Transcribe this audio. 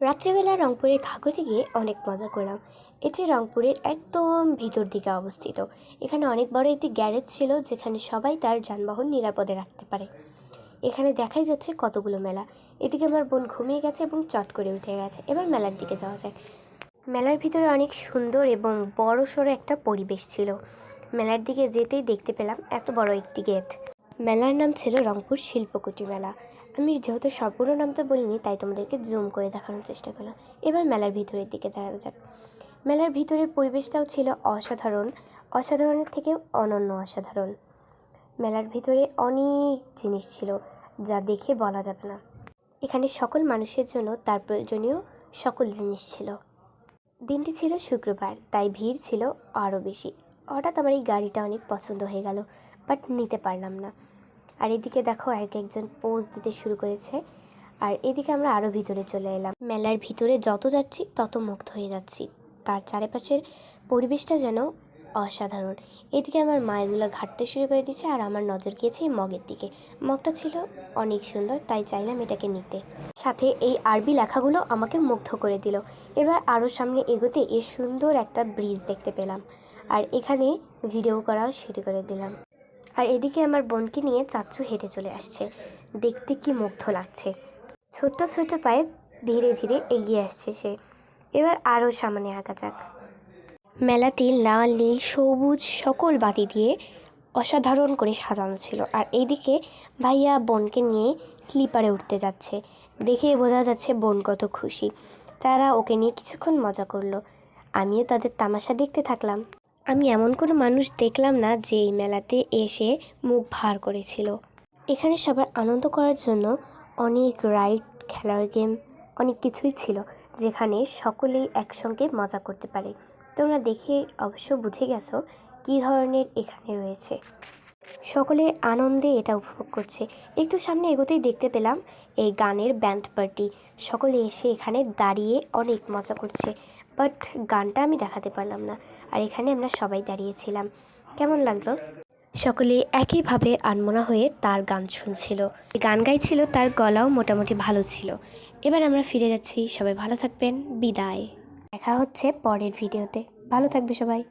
রাত্রিবেলা রংপুরের কাগজে গিয়ে অনেক মজা করলাম। এটি রংপুরের একদম ভিতর দিকে অবস্থিত। এখানে অনেক বড় একটি গ্যারেজ ছিল, যেখানে সবাই তার যানবাহন নিরাপদে রাখতে পারে। এখানে দেখাই যাচ্ছে কতগুলো মেলা। এদিকে আমার বোন ঘুমিয়ে গেছে এবং চট করে উঠে গেছে। এবার মেলার দিকে যাওয়া যায়। মেলার ভিতরে অনেক সুন্দর এবং বড় সড়ো একটা পরিবেশ ছিল। মেলার দিকে যেতেই দেখতে পেলাম এত বড় একটি গেট। মেলার নাম ছিল রংপুর শিল্পকুটি মেলা। আমি যেহেতু সম্পূর্ণ নামটা বলিনি, তাই তোমাদেরকে জুম করে দেখানোর চেষ্টা করলাম। এবার মেলার ভিতরের দিকে দেখা যাক। মেলার ভিতরের পরিবেশটাও ছিল অসাধারণ, অসাধারণের থেকেও অনন্য অসাধারণ। মেলার ভিতরে অনেক জিনিস ছিল, যা দেখে বলা যাবে না। এখানে সকল মানুষের জন্য তার প্রয়োজনীয় সকল জিনিস ছিল। দিনটি ছিল শুক্রবার, তাই ভিড় ছিল আরও বেশি। হঠাৎ আমার এই গাড়িটা অনেক পছন্দ হয়ে গেল, বাট নিতে পারলাম না। আর এদিকে দেখো একজন পোজ দিতে শুরু করেছে। আর এদিকে আমরা আরও ভিতরে চলে এলাম। মেলার ভিতরে যত যাচ্ছি তত মুগ্ধ হয়ে যাচ্ছি। তার চারিপাশের পরিবেশটা যেন অসাধারণ। এদিকে আমার মায়েরগুলো ঘাঁটতে শুরু করে দিচ্ছে, আর আমার নজর গিয়েছে এই মগের দিকে। মগটা ছিল অনেক সুন্দর, তাই চাইলাম এটাকে নিতে। সাথে এই আরবি লেখাগুলো আমাকে মুগ্ধ করে দিল। এবার আরও সামনে এগোতে এর সুন্দর একটা ব্রিজ দেখতে পেলাম, আর এখানে ভিডিও করাও শুরু করে দিলাম। আর এদিকে আমার বোনকে নিয়ে চাচ্চু হেঁটে চলে আসছে। দেখতে কি মুগ্ধ লাগছে। ছোট্ট ছোট্ট পায়ে ধীরে ধীরে এগিয়ে আসছে সে। এবার আরও সামনে আগা যাক। মেলাটি লাল, নীল, সবুজ সকল বাতি দিয়ে অসাধারণ করে সাজানো ছিল। আর এইদিকে ভাইয়া বোনকে নিয়ে স্লিপারে উঠতে যাচ্ছে। দেখেই বোঝা যাচ্ছে বোন কত খুশি। তারা ওকে নিয়ে কিছুক্ষণ মজা করলো। আমিও তাদের তামাশা দেখতে থাকলাম। আমি এমন কোনো মানুষ দেখলাম না যে এই মেলাতে এসে মুখ ভার করেছিল। এখানে সবার আনন্দ করার জন্য অনেক রাইড, খেলার গেম, অনেক কিছুই ছিল, যেখানে সকলেই একসঙ্গে মজা করতে পারে। তোমরা দেখে অবশ্য বুঝে গেছো কী ধরনের এখানে রয়েছে। সকলে আনন্দে এটা উপভোগ করছে। একটু সামনে এগোতেই দেখতে পেলাম এই গানের ব্যান্ড পার্টি। সকলে এসে এখানে দাঁড়িয়ে অনেক মজা করছে, বাট গানটা আমি দেখাতে পারলাম না। আর এখানে আমরা সবাই দাঁড়িয়েছিলাম। কেমন লাগলো? সকলে একইভাবে আনমনা হয়ে তার গান শুনছিল। গান গাইছিল, তার গলাও মোটামুটি ভালো ছিল। এবার আমরা ফিরে যাচ্ছি। সবাই ভালো থাকবেন। বিদায়। দেখা হচ্ছে পরের ভিডিওতে। ভালো থাকবে সবাই।